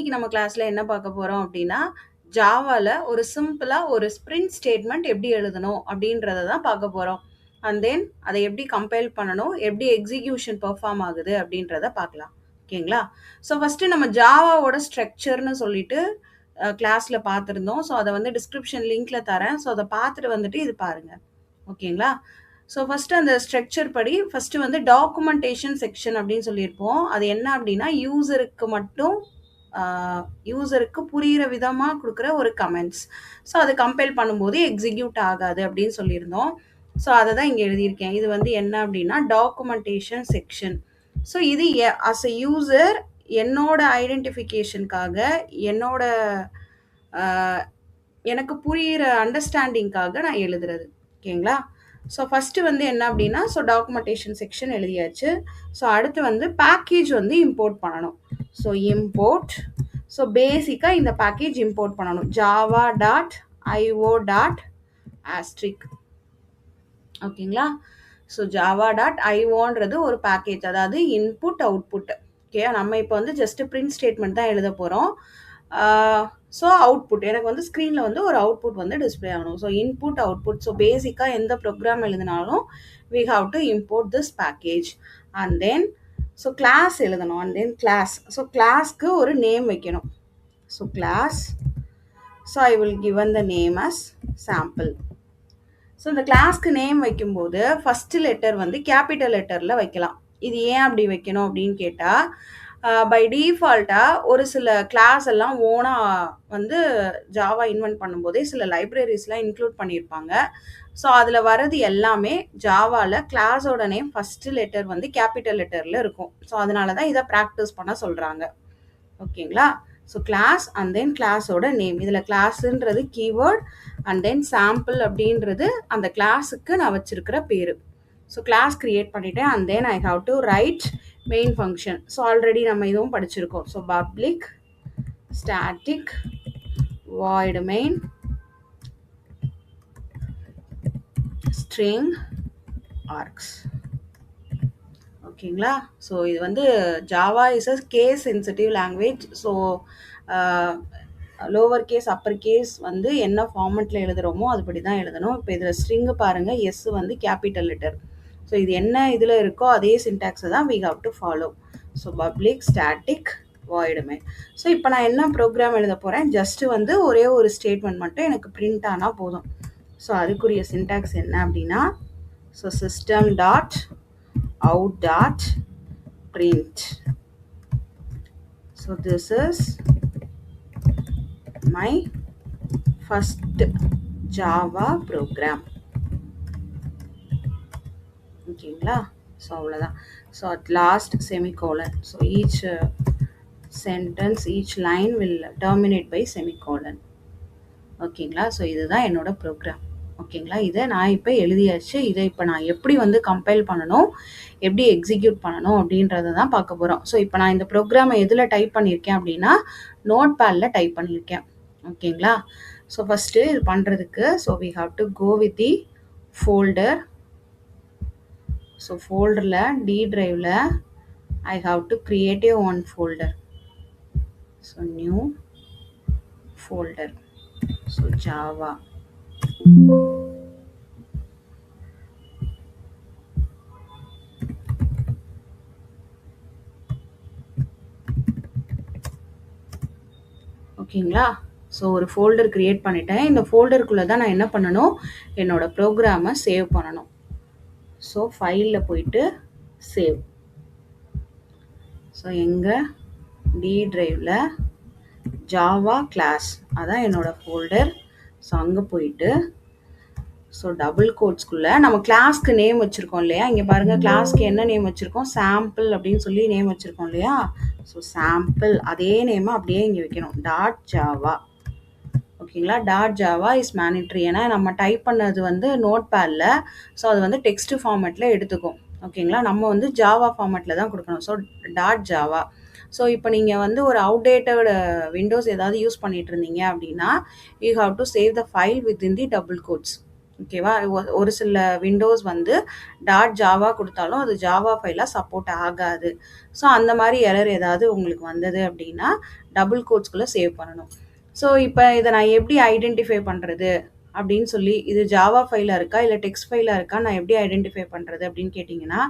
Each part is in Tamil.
இன்னைக்கு நம்ம கிளாஸ்ல என்ன பார்க்க போறோம் அப்படின்னா, ஜாவால ஒரு சிம்பிளா ஒரு ஸ்பிரிண்ட் ஸ்டேட்மெண்ட் எப்படி எழுதணும் அப்படின்றத தான் பார்க்க போறோம். அண்ட் தென் அத எப்படி கம்பைல் பண்ணணும், எப்படி எக்ஸிகியூஷன் பெர்ஃபார்ம் ஆகுது அப்படின்றத பார்க்கலாம். ஓகேங்களா? ஸோ ஃபர்ஸ்ட்டு நம்ம ஜாவாவோட ஸ்ட்ரக்சர்ன்னு சொல்லிட்டு கிளாஸ்ல பார்த்துருந்தோம். ஸோ அத வந்து டிஸ்கிரிப்ஷன் லிங்க்ல தரேன். ஸோ அத பார்த்துட்டு வந்துட்டு இது பாருங்க. ஓகேங்களா? ஸோ ஃபர்ஸ்ட்டு அந்த ஸ்ட்ரக்சர் படி ஃபர்ஸ்ட்டு வந்து டாக்குமெண்டேஷன் செக்ஷன் அப்படின்னு சொல்லியிருப்போம். அது என்ன அப்படின்னா, யூசருக்கு புரியிற விதமா குடுக்குற ஒரு கமெண்ட்ஸ். ஸோ அத கம்பைல் பண்ணும்போது எக்ஸிக்யூட் ஆகாது அப்படின்னு சொல்லியிருந்தோம். ஸோ அத தான் இங்க எழுதியிருக்கேன். இது வந்து என்ன அப்படின்னா, டாக்குமெண்டேஷன் செக்ஷன். ஸோ இது அஸ் எ யூசர் என்னோட ஐடென்டிஃபிகேஷனுக்காக, என்னோட அ எனக்கு புரியிற அண்டர்ஸ்டாண்டிங்காக நான் எழுதுறது. ஓகேங்களா? ஸோ ஃபர்ஸ்ட்டு வந்து என்ன அப்படின்னா, ஸோ டாக்குமெண்டேஷன் செக்ஷன் எழுதியாச்சு. ஸோ அடுத்து வந்து பேக்கேஜ் வந்து இம்போர்ட் பண்ணணும். So import. ஸோ பேசிக்கா இந்த பேக்கேஜ் இம்போர்ட் பண்ணணும். java.io.asterisk. ஓகேங்களா? ஸோ java.ioன்றது ஒரு பேக்கேஜ். அதாவது இன்புட், அவுட்புட். ஓகே. நம்ம இப்போ வந்து ஜஸ்ட் பிரிண்ட் ஸ்டேட்மெண்ட் தான் எழுத போறோம். ஸோ அவுட்புட் எனக்கு வந்து ஸ்க்ரீனில் வந்து ஒரு அவுட்புட் வந்து டிஸ்பிளே ஆகணும். So input, output. ஸோ பேசிக்காக எந்த ப்ரோக்ராம் எழுதினாலும் we have to import this package. And then so class எழுதணும். And then class. ஸோ கிளாஸ்க்கு ஒரு நேம் வைக்கணும். So class. So I will given the name as sample. So இந்த கிளாஸ்க்கு நேம் வைக்கும்போது ஃபஸ்ட்டு லெட்டர் வந்து கேபிட்டல் லெட்டரில் வைக்கலாம். இது ஏன் அப்படி வைக்கணும் அப்படின்னு கேட்டால், பை டீஃபால்ட்டாக ஒரு சில கிளாஸ் எல்லாம் ஓனாக வந்து ஜாவா இன்வென்ட் பண்ணும்போதே சில லைப்ரரிஸ்லாம் இன்க்ளூட் பண்ணியிருப்பாங்க. ஸோ அதில் வர்றது எல்லாமே ஜாவாவில் கிளாஸோட நேம் ஃபஸ்ட்டு லெட்டர் வந்து கேபிட்டல் லெட்டரில் இருக்கும். ஸோ அதனால தான் இதை ப்ராக்டிஸ் பண்ண சொல்கிறாங்க. ஓகேங்களா? ஸோ கிளாஸ் அண்ட் தென் கிளாஸோட நேம். இதில் கிளாஸுன்றது கீவேர்ட் அண்ட் தென் சாம்பிள் அப்படின்றது அந்த கிளாஸுக்கு நான் வச்சிருக்கிற பேர். ஸோ கிளாஸ் கிரியேட் பண்ணிட்டேன் and then I have to write main function. So already நம்ம இதுவும் படிச்சிருக்கோம். So public static void main string args. ஓகேங்களா? ஸோ இது வந்து Java is a case sensitive language. So lower case upper case வந்து என்ன ஃபார்மெட்டில் எழுதுகிறோமோ அதுபடி தான் எழுதணும். இப்போ இதில் ஸ்ட்ரிங்கு பாருங்கள், எஸ் வந்து கேபிட்டல் லெட்டர். ஸோ இது என்ன இதில் இருக்கோ அதே சின்டாக்ஸை தான் we have to follow. So public static void main. So இப்போ நான் என்ன ப்ரோக்ராம் எழுத போகிறேன், ஜஸ்ட்டு வந்து ஒரே ஒரு ஸ்டேட்மெண்ட் மட்டும் எனக்கு பிரிண்ட் ஆனால் போதும். ஸோ அதுக்குரிய சின்டாக்ஸ் என்ன அப்படின்னா, so system dot out dot print. So this is my first Java program. ஓகேங்களா? ஸோ அவ்வளோதான். So at last semicolon. So each sentence, each line will terminate by semicolon. ஓகேங்களா? ஸோ இதுதான் என்னோட ப்ரோக்ராம். ஓகேங்களா? இதை நான் இப்போ எழுதியாச்சு. இதை இப்போ நான் எப்படி வந்து கம்பைல் பண்ணணும், எப்படி எக்ஸிக்யூட் பண்ணணும் அப்படின்றத தான் பார்க்க போகிறோம். ஸோ இப்போ நான் இந்த ப்ரோக்ராமை எதில் டைப் பண்ணியிருக்கேன் அப்படின்னா, நோட் பேடில் டைப் பண்ணியிருக்கேன். ஓகேங்களா? ஸோ ஃபஸ்ட்டு இது பண்ணுறதுக்கு so we have to go with the folder. So ஃபோல்டரில் டி ட்ரைவில் I have to create a one folder. So new folder. So Java. ஓகேங்களா? ஸோ ஒரு ஃபோல்டர் க்ரியேட் பண்ணிட்டேன். இந்த ஃபோல்டருக்குள்ளே தான் நான் என்ன பண்ணணும், என்னோட ப்ரோக்ராமை சேவ் பண்ணணும். ஸோ ஃபைலில் போயிட்டு சேவ். ஸோ எங்கள் டி ட்ரைவில் ஜாவா கிளாஸ் அதான் என்னோட ஃபோல்டர். ஸோ அங்கே போயிட்டு ஸோ டபுள் கோட்ஸ்குள்ளே நம்ம கிளாஸ்க்கு நேம் வச்சுருக்கோம் இல்லையா, இங்கே பாருங்கள் கிளாஸ்க்கு என்ன நேம் வச்சுருக்கோம், சாம்பிள் அப்படின்னு சொல்லி நேம் வச்சுருக்கோம் இல்லையா. ஸோ சாம்பிள் அதே நேமை அப்படியே இங்கே வைக்கணும். Dot Java. ஓகேங்களா? Dot Java is mandatory. ஏன்னா நம்ம டைப் பண்ணது வந்து நோட் பேடில். ஸோ அது வந்து டெக்ஸ்ட் ஃபார்மேட்டில் எடுத்துக்கும். ஓகேங்களா? நம்ம வந்து ஜாவா ஃபார்மேட்டில் தான் கொடுக்கணும். So dot Java. ஸோ இப்போ நீங்கள் வந்து ஒரு அவுடேட்டட் விண்டோஸ் ஏதாவது யூஸ் பண்ணிட்டு இருந்தீங்க அப்படின்னா, you have to save the file with in the double quotes. ஓகேவா? ஒரு சில விண்டோஸ் வந்து டாட் ஜாவா குடுத்தாலும் அது ஜாவா ஃபைலா சப்போர்ட் ஆகாது. ஸோ அந்த மாரி எரர் ஏதாவது உங்களுக்கு வந்தது அப்டின்னா, டபுள் கோட்ஸ்குள்ள சேவ் பண்ணணும். ஸோ இப்ப இத நான் எப்படி ஐடென்டிஃபை பண்றது? அப்படின்னு சொல்லி, இது ஜாவா ஃபைலா இருக்கா? இல்ல டெக்ஸ்ட் ஃபைலா இருக்கா? நான் எப்படி ஐடென்டிஃபை பண்றது? அப்படின்னு கேட்டீங்கன்னா,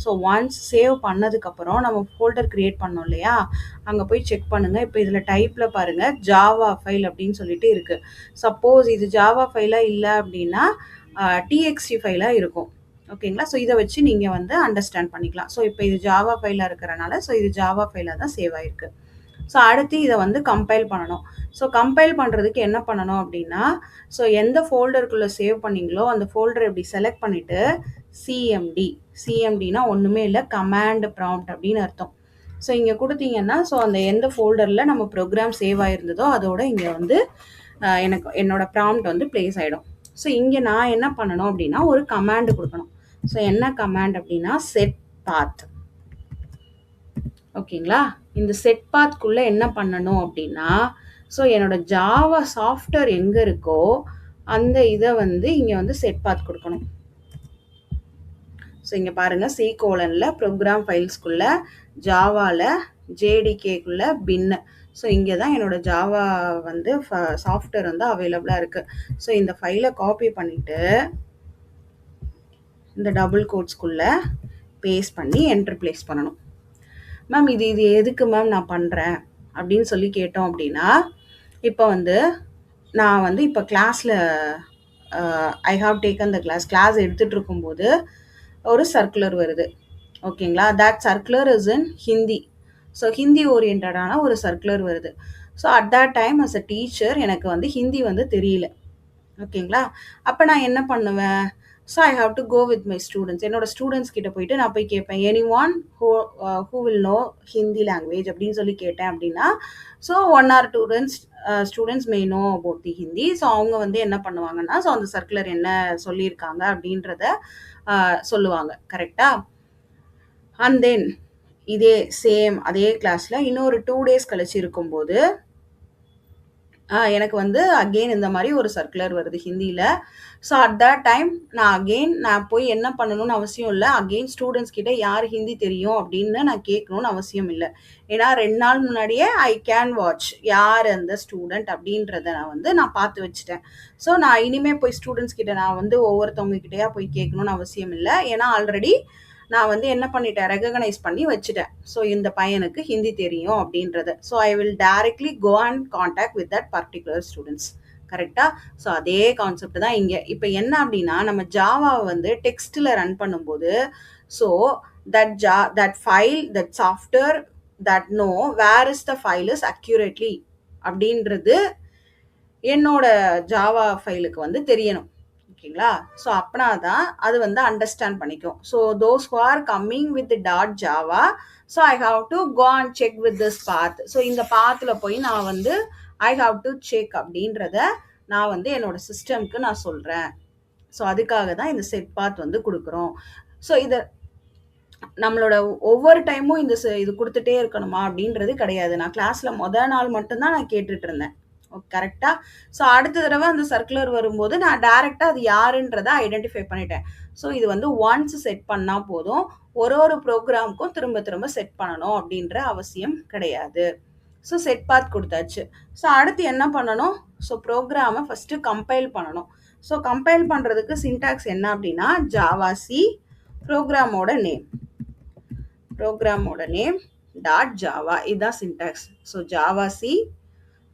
ஸோ ஒன்ஸ் சேவ் பண்ணதுக்கப்புறம் நம்ம ஃபோல்டர் கிரியேட் பண்ணோம் இல்லையா? அங்க போய் செக் பண்ணுங்க. இப்ப இதுல டைப்ல பாருங்க, ஜாவா ஃபைல் அப்படின்னு சொல்லிட்டு இருக்கு. சப்போஸ் இது ஜாவா ஃபைலா இல்ல அப்படின்னா, டிஎக்ஸ்டி ஃபைலா இருக்கும். ஓகேங்களா? ஸோ இத வச்சு நீங்க வந்து அண்டர்ஸ்டாண்ட் பண்ணிக்கலாம். ஸோ இப்ப இது ஜாவா ஃபைலா இருக்கறனால, ஸோ இது ஜாவா ஃபைலா தான் சேவ் ஆயிருக்கு. ஸோ அடுத்து இத வந்து கம்பைல் பண்ணணும். ஸோ கம்பைல் பண்றதுக்கு என்ன பண்ணணும் அப்படின்னா, ஸோ எந்த ஃபோல்டருக்குள்ள சேவ் பண்ணீங்களோ, அந்த ஃபோல்டர இப்படி செலக்ட் பண்ணிட்டு, சிஎம்டி சிஎம்டின்னா ஒண்ணுமே இல்ல, கமாண்ட் ப்ராம்ப்ட் அப்படின்னு அர்த்தம். ஸோ இங்க குடுத்தீங்கன்னா, ஸோ அந்த எந்த ஃபோல்டர்ல நம்ம ப்ரோகிராம் சேவ் ஆயிருந்ததோ, அதோட இங்க வந்து எனக்கு என்னோட ப்ராம்ப்ட் வந்து பிளேஸ் ஆயிடும். ஸோ இங்க நான் என்ன பண்ணணும் அப்படின்னா, ஒரு கமாண்ட் குடுக்கணும். ஸோ என்ன கமாண்ட் அப்படின்னா, செட் பாத். ஓகேங்களா? இந்த செட் பாத்க்குள்ள என்ன பண்ணணும் அப்படின்னா, ஸோ என்னோட ஜாவா சாஃப்ட்வேர் எங்க இருக்கோ, அந்த இத வந்து இங்க வந்து செட் பாத் குடுக்கணும். ஸோ இங்க பாருங்க, சி கோலன்ல ப்ரோகிராம் ஃபைல்ஸ்குள்ள ஜாவால ஜேடிகேக்குள்ள பின். ஸோ இங்க தான் என்னோட ஜாவா வந்து சாஃப்ட்வேர் வந்து அவைலபிளா இருக்கு. ஸோ இந்த ஃபைல காப்பி பண்ணிட்டு, இந்த டபுள் கோட்ஸ்குள்ள பேஸ்ட் பண்ணி என்டர் பிளேஸ் பண்ணணும். மேம் இது இது எதுக்கு மேம் நான் பண்றேன் அப்படின்னு சொல்லி கேட்டோம் அப்படின்னா, இப்போ வந்து நான் வந்து இப்போ கிளாஸ்ல I have taken the class எடுத்துட்டு இருக்கும்போது ஒரு சர்க்குலர் வருது. ஓகேங்களா? That circular is in Hindi. So Hindi ஓரியன்டான ஒரு சர்க்குலர் வருது. So at that time as a teacher எனக்கு வந்து ஹிந்தி வந்து தெரியல. ஓகேங்களா? அப்ப நான் என்ன பண்ணுவேன்? So I have to go with my students. என்னோட ஸ்டூடெண்ட்ஸ் கிட்ட போயிட்டு நான் போய் கேட்பேன். Anyone who will know Hindi language அப்படின்னு சொல்லி கேட்டேன் அப்படின்னா, so 1 or 2 students may know about the Hindi. So அவங்க வந்து என்ன பண்ணுவாங்கன்னா, ஸோ அந்த சர்க்குலர் என்ன சொல்லியிருக்காங்க அப்படின்றத சொல்லுவாங்க. கரெக்ட்டா? அண்ட் தென் இதே சேம் அதே கிளாஸ்ல இன்னொரு 2 டேஸ் கழிச்சு இருக்கும்போது, எனக்கு வந்து அகெயின் இந்த மாரி ஒரு சர்க்குலர் வருது ஹிந்தியில. ஸோ அட் தட் டைம் நான் போய் என்ன பண்ணணும்னு அவசியம் இல்ல. அகெயின் ஸ்டூடண்ட்ஸ் கிட்ட யார் ஹிந்தி தெரியும் அப்படின்னு நான் கேட்கணும்னு அவசியம் இல்ல. ஏன்னா 2 நாள் முன்னாடியே ஐ கேன் வாட்ச் யார் அந்த ஸ்டூடண்ட் அப்படின்றத நான் பார்த்து வச்சுட்டேன். ஸோ நான் இனிமே போய் ஸ்டூடண்ட்ஸ் கிட்ட நான் வந்து ஒவ்வொருத்தவங்க கிட்டயா போய் கேட்கணும்னு அவசியம் இல்ல. ஏன்னா ஆல்ரெடி நான் வந்து என்ன பண்ணிட்டேன், ரெகக்னைஸ் பண்ணி வச்சுட்டேன். ஸோ இந்த பையனுக்கு ஹிந்தி தெரியும் அப்படின்றத. So I will directly go and contact with that particular students. கரெக்ட்டா? ஸோ அதே கான்செப்ட் தான் இங்க. இப்ப என்ன அப்படின்னா, நம்ம ஜாவாவ வந்து டெக்ஸ்ட்ல ரன் பண்ணும்போது, so that file, that software that know where is the file is accurately அப்படின்றது என்னோட ஜாவா ஃபைலுக்கு வந்து தெரியணும். ஓகேங்களா? ஸோ அப்பனா தான் அது வந்து அண்டர்ஸ்டாண்ட் பண்ணிக்கும். So those who are coming with dot Java, so I have to go and check with this path. So இந்த பாத்ல போய் நான் வந்து ஐ ஹாவ் டு செக் அப்படின்றத நான் வந்து என்னோட சிஸ்டம்க்கு நான் சொல்றேன். ஸோ அதுக்காக தான் இந்த செட் பாத் வந்து குடுக்குறோம். ஸோ இத நம்மளோட ஒவ்வொரு டைமும் இது குடுத்துட்டே இருக்கணுமா அப்படின்றது கிடையாது. நான் கிளாஸ்ல நாள் மட்டும் தான் நான் கேட்டுட்டு இருந்தேன். கரெக்ட்டா? ஸோ அடுத்த தடவ அந்த சர்க்குலர் வரும்போது நான் டைரக்ட்டா அது யாருன்றத ஐடென்டிஃபை பண்ணிட்டேன். ஸோ இது வந்து ஒன்ஸ் செட் பண்ணா போதும். ஒரு ப்ரோகிராமுக்கும் திரும்ப திரும்ப செட் பண்ணணும் அப்படின்ற அவசியம் கிடையாது. ஸோ செட் பாத் குடுத்தாச்சு. ஸோ அடுத்து என்ன பண்ணணும்? ஸோ ப்ரோகிராம ஃபர்ஸ்ட் கம்பைல் பண்ணணும். ஸோ கம்பைல் பண்றதுக்கு சின்டாக்ஸ் என்ன அப்படின்னா, ஜாவா சி ப்ரோகிராமோட நேம் டாட் ஜாவா இதுதான் syntax. So javac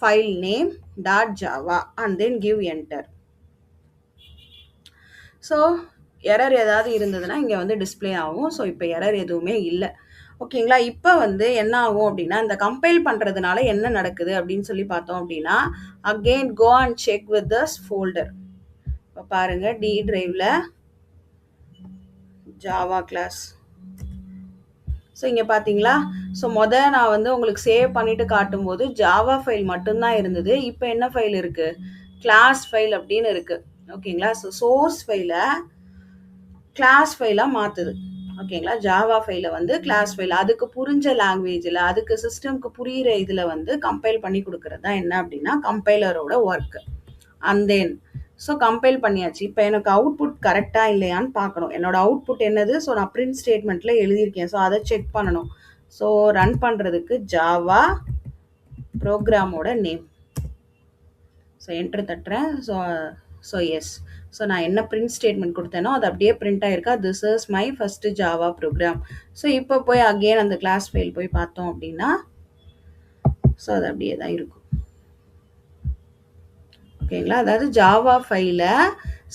file name dot java and then give enter. So error ஏதாவது இருந்ததுன்னா இங்க வந்து டிஸ்பிளே ஆகும். ஸோ இப்போ எரர் எதுவுமே இல்லை. ஓகேங்களா? இப்போ வந்து என்ன ஆகும் அப்படின்னா, இந்த கம்பைல் பண்றதுனால என்ன நடக்குது அப்படின்னு சொல்லி பார்த்தோம் அப்படின்னா, again go and check with this folder. இப்போ பாருங்க, டி டிரைவ்ல ஜாவா கிளாஸ். ஸோ இங்கே பார்த்தீங்களா? ஸோ நான் வந்து உங்களுக்கு சேவ் பண்ணிட்டு காட்டும்போது ஜாவா ஃபைல் மட்டும்தான் இருந்தது. இப்போ என்ன ஃபைல் இருக்கு? கிளாஸ் ஃபைல் அப்படின்னு இருக்கு. ஓகேங்களா? ஸோ சோர்ஸ் ஃபைலை கிளாஸ் ஃபைலாக மாற்றுது. ஓகேங்களா? ஜாவா ஃபைலை வந்து கிளாஸ் ஃபைல், அதுக்கு புரிஞ்ச லாங்குவேஜில், அதுக்கு சிஸ்டம்க்கு புரிகிற இதில் வந்து கம்பைல் பண்ணி கொடுக்கறது தான் என்ன அப்படின்னா கம்பைலரோட work. And then so compile பண்ணியாச்சு. இப்போ எனக்கு அவுட்புட் கரெக்ட்டா இல்லையான்னு பார்க்கணும். என்னோட அவுட்புட் என்னது? ஸோ நான் பிரிண்ட் ஸ்டேட்மெண்ட்ல எழுதியிருக்கேன். ஸோ அத செக் பண்ணணும். ஸோ ரன் பண்றதுக்கு ஜாவா ப்ரோகிராமோட நேம். ஸோ என்டர் தட்டுறேன். So yes. ஸோ நான் என்ன பிரிண்ட் ஸ்டேட்மெண்ட் கொடுத்தேனோ அது அப்படியே பிரிண்ட் ஆயிருக்கா. This is my first Java program. So இப்போ போய் அகெயின் அந்த கிளாஸ் ஃபைல் போய் பார்த்தோம் அப்படின்னா ஸோ அது அப்படியே தான் இருக்கும். ஓகேங்களா? அதாவது ஜாவா ஃபைலை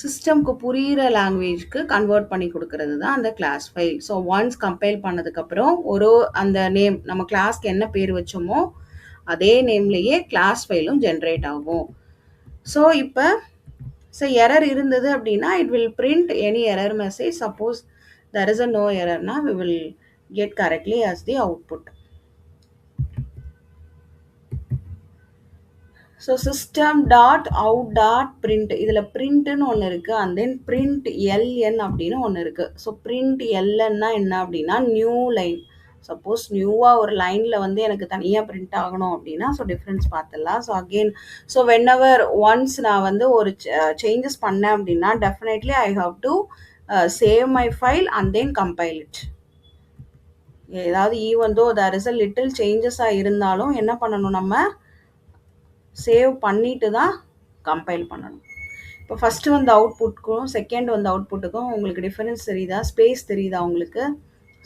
சிஸ்டம்க்கு புரியிற லாங்குவேஜ்க்கு கன்வெர்ட் பண்ணி கொடுக்கறது தான் அந்த class file. So once compile பண்ணதுக்கப்புறம் அந்த நேம் நம்ம கிளாஸ்க்கு என்ன பேர் வச்சோமோ அதே நேம்லேயே கிளாஸ் ஃபைலும் ஜென்ரேட் ஆகும். ஸோ இப்போ எரர் இருந்தது அப்படின்னா it will print any error message. Suppose there is a no error na we will get correctly as the output. So system.out.print இதுல printன்னு ஒன்று இருக்கு and then print ln அப்படின்னு ஒன்று இருக்கு. ஸோ print lnனா என்ன அப்படின்னா நியூ லைன். சப்போஸ் நியூவாக ஒரு லைனில் வந்து எனக்கு தனியாக பிரிண்ட் ஆகணும் அப்படின்னா ஸோ டிஃப்ரென்ஸ் பார்த்துடலாம். So again so whenever once நான் வந்து ஒரு சேஞ்சஸ் பண்ணேன் அப்படின்னா definitely I have to save my file and then compile it. ஏதாவது even though there is a little சேஞ்சஸாக இருந்தாலும் என்ன பண்ணணும், நம்ம சேவ் பண்ணிட்டு தான் கம்பைல் பண்ணணும். இப்போ ஃபஸ்ட்டு வந்த அவுட்புட்டுக்கும் செகண்ட் வந்த அவுட்புட்டுக்கும் உங்களுக்கு டிஃபரன்ஸ் தெரியுதா, ஸ்பேஸ் தெரியுதா உங்களுக்கு?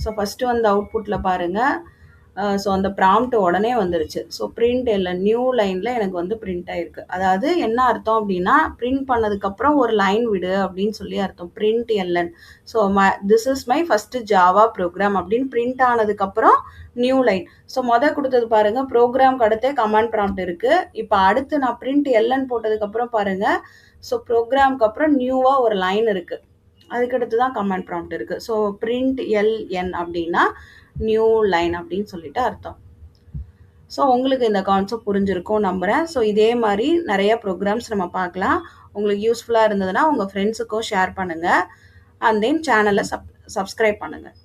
ஸோ ஃபஸ்ட்டு வந்த அவுட்புட்டில் பாருங்கள். ஸோ அந்த ப்ராம்ப்ட் உடனே வந்துருச்சு. ஸோ பிரிண்ட் இல்லை நியூ லைனில் எனக்கு வந்து பிரிண்ட் ஆகிருக்கு. அதாவது என்ன அர்த்தம் அப்படின்னா பிரிண்ட் பண்ணதுக்கப்புறம் ஒரு லைன் விடு அப்படின்னு சொல்லி அர்த்தம். Print L. So this is my first Java program அப்படின்னு பிரிண்ட் ஆனதுக்கப்புறம் நியூ லைன். ஸோ கொடுத்தது பாருங்கள், ப்ரோக்ராம்க்கு அடுத்தே கமாண்ட் ப்ராம்ப்ட் இருக்குது. இப்போ அடுத்து நான் பிரிண்ட் எல்என் போட்டதுக்கப்புறம் பாருங்கள், ஸோ ப்ரோக்ராம்க்கு அப்புறம் நியூவாக ஒரு லைன் இருக்குது. அதுக்கடுத்து தான் கமாண்ட் ப்ராம்ப்ட் இருக்குது. ஸோ பிரிண்ட் எல்என் அப்படின்னா நியூ லைன் அப்படின்னு சொல்லிட்டு அர்த்தம். ஸோ உங்களுக்கு இந்த கான்செப்ட் புரிஞ்சிருக்கும் நம்புகிறேன். ஸோ இதே மாதிரி நிறைய ப்ரோக்ராம்ஸ் நம்ம பார்க்கலாம். உங்களுக்கு யூஸ்ஃபுல்லாக இருந்ததுன்னா உங்கள் ஃப்ரெண்ட்ஸுக்கும் ஷேர் பண்ணுங்கள். அண்ட் தென் சேனலை சப்ஸ்கிரைப் பண்ணுங்கள்.